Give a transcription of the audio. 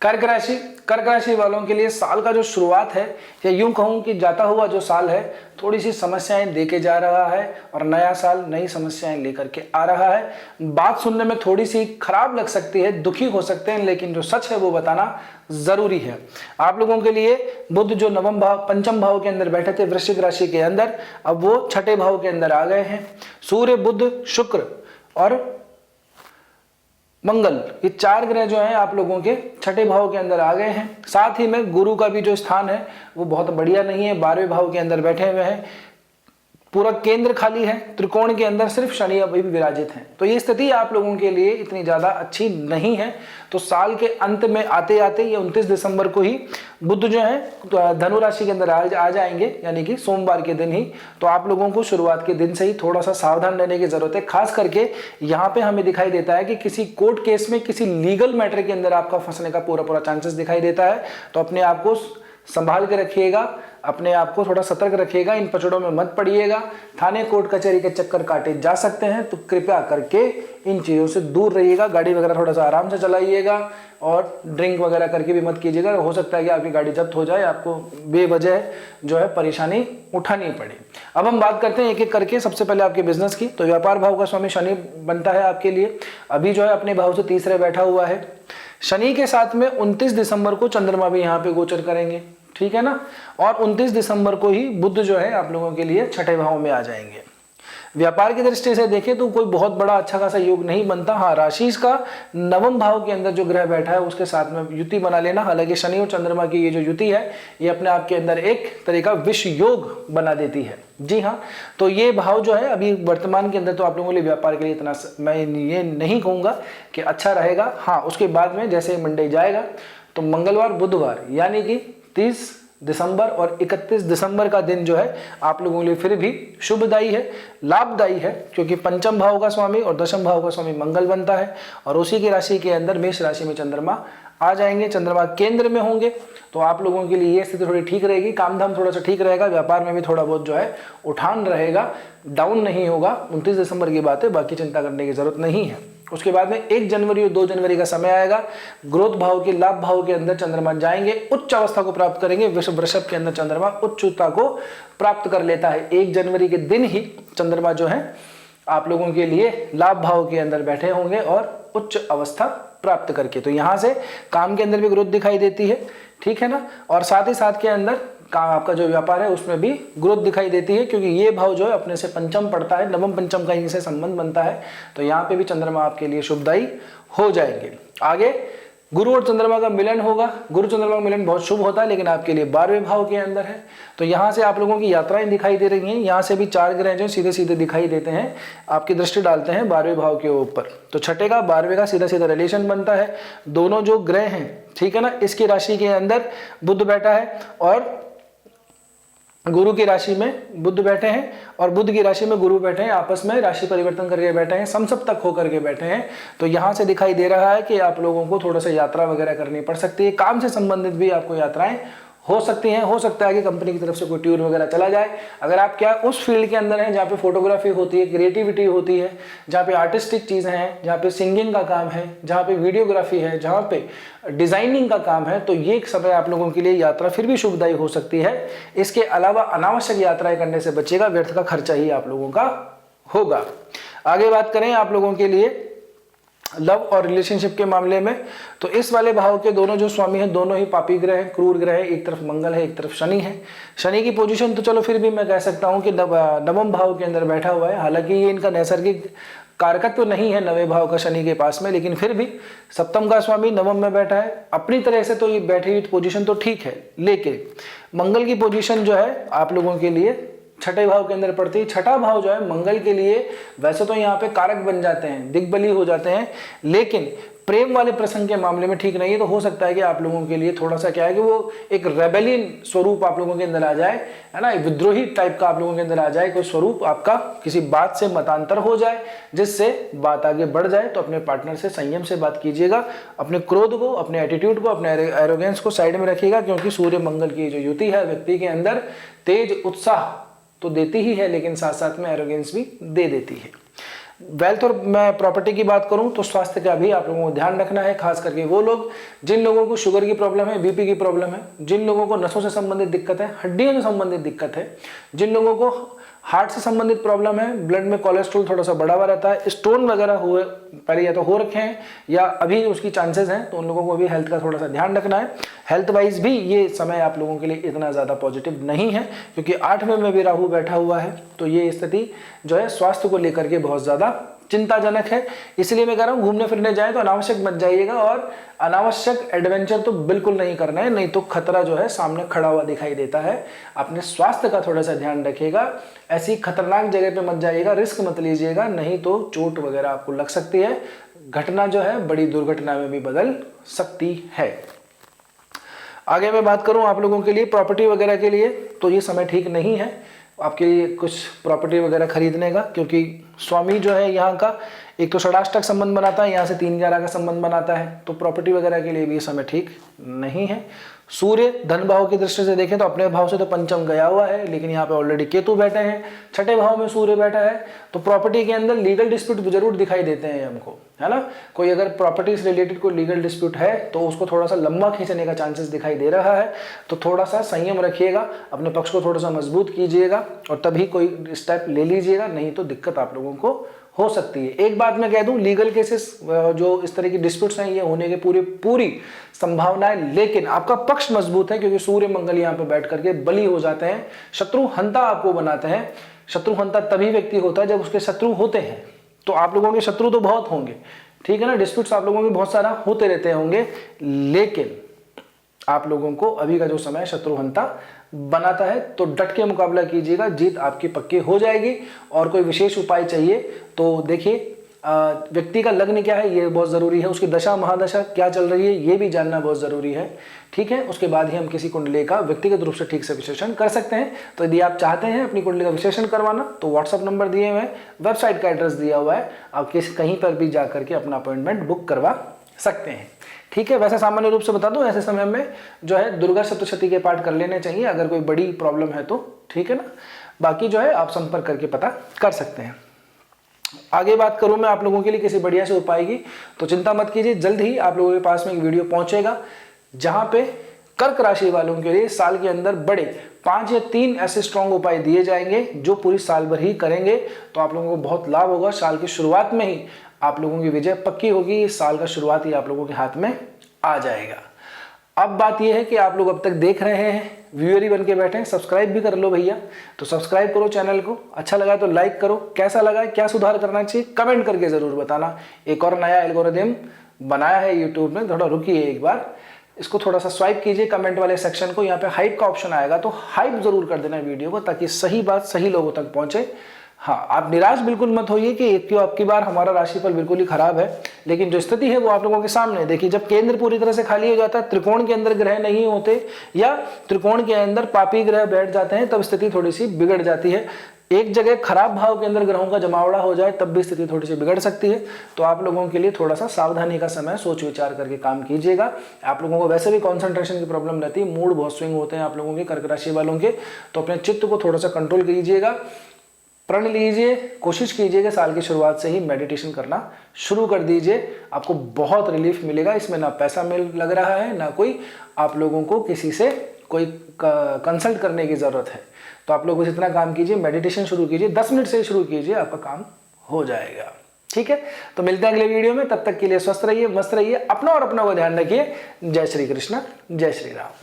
कर्क राशि वालों के लिए साल का जो शुरुआत है, या यूं कहूं कि जाता हुआ जो साल है, थोड़ी सी समस्याएं देके जा रहा है और नया साल नई समस्याएं लेकर के आ रहा है। बात सुनने में थोड़ी सी खराब लग सकती है, दुखी हो सकते हैं, लेकिन जो सच है वो बताना जरूरी है। आप लोगों के लिए बुध जो नवम भाव पंचम भाव के अंदर बैठे थे वृश्चिक राशि के अंदर, अब वो छठे भाव के अंदर आ गए हैं। सूर्य, बुध, शुक्र और मंगल, ये चार ग्रह जो हैं आप लोगों के छठे भाव के अंदर आ गए हैं। साथ ही में गुरु का भी जो स्थान है वो बहुत बढ़िया नहीं है, 12वें भाव के अंदर बैठे हुए हैं। पूरा केंद्र खाली है, त्रिकोण के अंदर सिर्फ शनि अभी भी विराजित हैं। तो ये स्थिति आप लोगों के लिए इतनी ज्यादा अच्छी नहीं है। तो साल के अंत में आते आते ये 29 दिसंबर को ही बुध जो है धनु राशि के अंदर आ जाएंगे, यानी कि सोमवार के दिन ही। तो आप लोगों को शुरुआत के दिन से ही थोड़ा सा सावधान रहने की जरूरत है। खास करके यहाँ पे हमें दिखाई देता है कि किसी कोर्ट केस में, किसी लीगल मैटर के अंदर आपका फंसने का पूरा चांसेस दिखाई देता है। तो अपने आप को संभाल के रखिएगा, अपने आप को थोड़ा सतर्क रखिएगा, इन पचड़ों में मत पड़िएगा। थाने कोर्ट कचहरी के चक्कर काटे जा सकते हैं, तो कृपया करके इन चीज़ों से दूर रहिएगा। गाड़ी वगैरह थोड़ा सा आराम से चलाइएगा और ड्रिंक वगैरह करके भी मत कीजिएगा। हो सकता है कि आपकी गाड़ी जब्त हो जाए, आपको बेवजह जो है परेशानी उठानी पड़े। अब हम बात करते हैं एक एक करके। सबसे पहले आपके बिजनेस की। तो व्यापार भाव का स्वामी शनि बनता है आपके लिए, अभी जो है अपने भाव से तीसरे बैठा हुआ है। शनि के साथ में 29 दिसंबर को चंद्रमा भी यहाँ पे गोचर करेंगे, ठीक है ना। और 29 दिसंबर को ही बुध जो है आप लोगों के लिए छठे भाव में आ जाएंगे। व्यापार की दृष्टि से देखें तो कोई बहुत बड़ा अच्छा खासा योग नहीं बनता। हाँ, राशि का नवम भाव के अंदर जो ग्रह बैठा है उसके साथ में युति बना लेना। हालांकि शनि और चंद्रमा की ये जो युति है ये अपने आप के अंदर एक तरह का विष योग बना देती है। जी हाँ, तो ये भाव जो है अभी वर्तमान के अंदर तो आप लोगों के लिए व्यापार के लिए इतना मैं ये नहीं कहूँगा कि अच्छा रहेगा। हाँ, उसके बाद में जैसे मंडे जाएगा तो मंगलवार, बुधवार यानी कि 30 दिसंबर और 31 दिसंबर का दिन जो है आप लोगों के लिए फिर भी शुभदायी है, लाभदायी है, क्योंकि पंचम भाव का स्वामी और दशम भाव का स्वामी मंगल बनता है और उसी की राशि के अंदर मेष राशि में चंद्रमा आ जाएंगे। चंद्रमा केंद्र में होंगे तो आप लोगों के लिए ये स्थिति थोड़ी ठीक रहेगी। काम धाम थोड़ा सा ठीक रहेगा, व्यापार में भी थोड़ा बहुत जो है उठान रहेगा, डाउन नहीं होगा। 29 दिसंबर की बात है, बाकी चिंता करने की जरूरत नहीं है। उसके बाद में 1 जनवरी और 2 जनवरी का समय आएगा। ग्रोथ भाव के, लाभ भाव के अंदर चंद्रमा जाएंगे, उच्च अवस्था को प्राप्त करेंगे। वृषभ के अंदर चंद्रमा उच्चता को प्राप्त कर लेता है। 1 जनवरी के दिन ही चंद्रमा जो है आप लोगों के लिए लाभ भाव के अंदर बैठे होंगे और उच्च अवस्था प्राप्त करके। तो यहां से काम के अंदर भी ग्रोथ दिखाई देती है, ठीक है ना। और साथ ही साथ के अंदर काम, आपका जो व्यापार है उसमें भी ग्रोथ दिखाई देती है, क्योंकि ये भाव जो है अपने से पंचम पड़ता है, नवम पंचम का इनसे संबंध बनता है। तो यहाँ पे भी चंद्रमा आपके लिए शुभदायी हो जाएंगे। आगे गुरु और चंद्रमा का मिलन होगा। गुरु चंद्रमा का मिलन बहुत शुभ होता है, लेकिन आपके लिए 12वें भाव के अंदर है। तो यहाँ से आप लोगों की यात्राएं दिखाई दे रही हैं। यहाँ से भी 4 ग्रह जो सीधे सीधे दिखाई देते हैं, आपकी दृष्टि डालते हैं 12वें भाव के ऊपर। तो छठे का 12वें का सीधा सीधा रिलेशन बनता है। दोनों जो ग्रह हैं, ठीक है ना, इसकी राशि के अंदर बुध बैठा है और गुरु की राशि में बुध बैठे हैं और बुध की राशि में गुरु बैठे हैं, आपस में राशि परिवर्तन करके बैठे हैं, समसप्तक होकर के बैठे हैं। तो यहाँ से दिखाई दे रहा है कि आप लोगों को थोड़ा सा यात्रा वगैरह करनी पड़ सकती है। काम से संबंधित भी आपको यात्राएं हो सकती हैं। हो सकता है कि कंपनी की तरफ से कोई टूर वगैरह चला जाए। अगर आप क्या उस फील्ड के अंदर हैं जहाँ पे फोटोग्राफी होती है, क्रिएटिविटी होती है, जहाँ पे आर्टिस्टिक चीज़ें हैं, जहाँ पे सिंगिंग का काम है, जहाँ पे वीडियोग्राफी है, जहाँ पे डिजाइनिंग का काम है, तो ये एक समय आप लोगों के लिए यात्रा फिर भी शुभदायी हो सकती है। इसके अलावा अनावश्यक यात्राएं करने से बचेगा, व्यर्थ का खर्चा ही आप लोगों का होगा। आगे बात करें आप लोगों के लिए लव और रिलेशनशिप के मामले में, तो इस वाले भाव के दोनों जो स्वामी हैं दोनों ही पापी ग्रह हैं, क्रूर ग्रह है। एक तरफ मंगल है, एक तरफ शनि है। शनि की पोजीशन तो चलो फिर भी मैं कह सकता हूं कि नवम भाव के अंदर बैठा हुआ है। हालांकि ये इनका नैसर्गिक कारकत्व नहीं है 9वें भाव का शनि के पास में, लेकिन फिर भी सप्तम का स्वामी नवम में बैठा है। अपनी तरह से तो ये बैठी हुई पोजीशन तो ठीक है, लेकिन मंगल की पोजीशन जो है आप लोगों के लिए छठे भाव के अंदर पड़ती है। छठा भाव जो है मंगल के लिए वैसे तो यहाँ पे कारक बन जाते हैं, दिग्बली हो जाते हैं, लेकिन प्रेम वाले प्रसंग के मामले में ठीक नहीं है। तो हो सकता है कि आप लोगों के लिए थोड़ा सा क्या है कि वो एक रेबेलियन स्वरूप आप लोगों के अंदर आ जाए, है ना, विद्रोही टाइप का आप लोगों के अंदर आ जाए कोई स्वरूप, आपका किसी बात से मतांतर हो जाए जिससे बात आगे बढ़ जाए। तो अपने पार्टनर से संयम से बात कीजिएगा, अपने क्रोध को, अपने एटीट्यूड को, अपने एरोगेंस को साइड में रखिएगा, क्योंकि सूर्य मंगल की जो युति है व्यक्ति के अंदर तेज उत्साह तो देती ही है, लेकिन साथ साथ में एरोगेंस भी दे देती है। वेल्थ और मैं प्रॉपर्टी की बात करूं तो स्वास्थ्य का भी आप लोगों को ध्यान रखना है, खास करके वो लोग जिन लोगों को शुगर की प्रॉब्लम है, बीपी की प्रॉब्लम है, जिन लोगों को नसों से संबंधित दिक्कत है, हड्डियों से संबंधित दिक्कत है, जिन लोगों को हार्ट से संबंधित प्रॉब्लम है, ब्लड में कोलेस्ट्रॉल थोड़ा सा बढ़ा हुआ रहता है, स्टोन वगैरह हुए पहले या तो हो रखे हैं या अभी उसकी चांसेस हैं, तो उन लोगों को भी हेल्थ का थोड़ा सा ध्यान रखना है। हेल्थ वाइज भी ये समय आप लोगों के लिए इतना ज़्यादा पॉजिटिव नहीं है, क्योंकि 8वें में भी राहु बैठा हुआ है, तो ये स्थिति जो है स्वास्थ्य को लेकर के बहुत ज़्यादा चिंताजनक है। इसलिए मैं कह रहा हूँ घूमने फिरने जाए तो अनावश्यक मत जाइएगा और अनावश्यक एडवेंचर तो बिल्कुल नहीं करना है, नहीं तो खतरा जो है सामने खड़ा हुआ दिखाई देता है। अपने स्वास्थ्य का थोड़ा सा ध्यान रखिएगा, ऐसी खतरनाक जगह पे मत जाइएगा, रिस्क मत लीजिएगा, नहीं तो चोट वगैरह आपको लग सकती है, घटना जो है बड़ी दुर्घटना में भी बदल सकती है। आगे मैं बात करूं आप लोगों के लिए प्रॉपर्टी वगैरह के लिए, तो ये समय ठीक नहीं है आपके लिए कुछ प्रॉपर्टी वगैरह खरीदने का, क्योंकि स्वामी जो है यहाँ का एक तो षडाष्टक संबंध बनाता है, यहाँ से 3/11 का संबंध बनाता है, तो प्रॉपर्टी वगैरह के लिए भी ये समय ठीक नहीं है। सूर्य धन भाव की दृष्टि से देखें तो अपने भाव से तो पंचम गया हुआ है, लेकिन यहाँ पे ऑलरेडी केतु बैठे हैं, छठे भाव में सूर्य बैठा है, तो प्रॉपर्टी के अंदर लीगल डिस्प्यूट जरूर दिखाई देते हैं हमको, है ना। कोई अगर प्रॉपर्टी से रिलेटेड कोई लीगल डिस्प्यूट है तो उसको थोड़ा सा लंबा खींचने का चांसेस दिखाई दे रहा है, तो थोड़ा सा संयम रखिएगा, अपने पक्ष को थोड़ा सा मजबूत कीजिएगा और तभी कोई स्टेप ले लीजिएगा, नहीं तो दिक्कत आप लोगों को हो सकती है। एक बात मैं कह दूं, लीगल केसेस जो इस तरह की डिस्प्यूट्स हैं ये होने के पूरी संभावनाएं, लेकिन आपका पक्ष मजबूत है क्योंकि सूर्य मंगल यहाँ पे बैठ करके बली हो जाते हैं, शत्रु हंता आपको बनाते हैं। शत्रु हंता तभी व्यक्ति होता है जब उसके शत्रु होते हैं, तो आप लोगों के शत्रु तो बहुत होंगे, ठीक है ना, डिस्प्यूट्स आप लोगों के बहुत सारा होते रहते होंगे, लेकिन आप लोगों को अभी का जो समय शत्रुहंता बनाता है, तो डट के मुकाबला कीजिएगा, जीत आपकी पक्की हो जाएगी। और कोई विशेष उपाय चाहिए तो देखिए व्यक्ति का लग्न क्या है ये बहुत ज़रूरी है, उसकी दशा महादशा क्या चल रही है ये भी जानना बहुत ज़रूरी है, ठीक है। उसके बाद ही हम किसी कुंडली का व्यक्तिगत रूप से ठीक से विश्लेषण कर सकते हैं। तो यदि आप चाहते हैं अपनी कुंडली का विश्लेषण करवाना तो व्हाट्सअप नंबर दिए हुए हैं, वेबसाइट का एड्रेस दिया हुआ है, आप कहीं पर भी जा करके अपना अपॉइंटमेंट बुक करवा सकते हैं, ठीक है। वैसे सामान्य रूप से बता दूं, ऐसे समय में जो है दुर्गा सप्तशती के पाठ कर लेने चाहिए अगर कोई बड़ी प्रॉब्लम है तो, ठीक है ना। बाकी जो है आप संपर्क करके पता कर सकते हैं। आगे बात करूं मैं आप लोगों के लिए किसी बढ़िया से उपाय की, तो चिंता मत कीजिए, जल्द ही आप लोगों के पास में एक वीडियो पहुंचेगा जहां पे कर्क राशि वालों के लिए साल के अंदर बड़े 5 या 3 ऐसे स्ट्रॉन्ग उपाय दिए जाएंगे जो पूरी साल भर ही करेंगे, तो आप लोगों को बहुत लाभ होगा। साल की शुरुआत में ही आप लोगों की विजय पक्की होगी, इस साल का शुरुआत ही आप लोगों के हाथ में आ जाएगा। अब बात यह है कि आप लोग अब तक देख रहे हैं, व्यूअर ही बन के बैठे हैं, सब्सक्राइब भी कर लो भैया, तो सब्सक्राइब करो चैनल को, अच्छा लगा तो लाइक करो, कैसा लगा क्या सुधार करना चाहिए कमेंट करके जरूर बताना। एक और नया एल्गोरिथम बनाया है यूट्यूब में, थोड़ा रुकिए एक बार, इसको थोड़ा सा स्वाइप कीजिए कमेंट वाले सेक्शन को, यहाँ पे हाइप का ऑप्शन आएगा, तो हाइप जरूर कर देना वीडियो को ताकि सही बात सही लोगों तक पहुंचे। हाँ, आप निराश बिल्कुल मत होइए कि क्यों आपकी बार हमारा राशिफल बिल्कुल ही खराब है, लेकिन जो स्थिति है वो आप लोगों के सामने देखिए। जब केंद्र पूरी तरह से खाली हो जाता है, त्रिकोण के अंदर ग्रह नहीं होते या त्रिकोण के अंदर पापी ग्रह बैठ जाते हैं, तब स्थिति थोड़ी सी बिगड़ जाती है। एक जगह खराब भाव के अंदर ग्रहों का जमावड़ा हो जाए तब भी स्थिति थोड़ी सी बिगड़ सकती है, तो आप लोगों के लिए थोड़ा सा सावधानी का समय, सोच विचार करके काम कीजिएगा। आप लोगों को वैसे भी कंसंट्रेशन की प्रॉब्लम रहती है, मूड बहुत स्विंग होते हैं आप लोगों के कर्क राशि वालों के, तो अपने चित्त को थोड़ा सा कंट्रोल कीजिएगा, प्रण लीजिए, कोशिश कीजिए कि साल की शुरुआत से ही मेडिटेशन करना शुरू कर दीजिए, आपको बहुत रिलीफ मिलेगा। इसमें ना पैसा मिल लग रहा है, ना कोई आप लोगों को किसी से कोई कंसल्ट करने की ज़रूरत है, तो आप लोग बस इतना काम कीजिए, मेडिटेशन शुरू कीजिए, 10 मिनट से शुरू कीजिए, आपका काम हो जाएगा, ठीक है। तो मिलते हैं अगले वीडियो में, तब तक के लिए स्वस्थ रहिए, मस्त रहिए, अपना और अपना को ध्यान रखिए। जय श्री कृष्ण, जय श्री राम।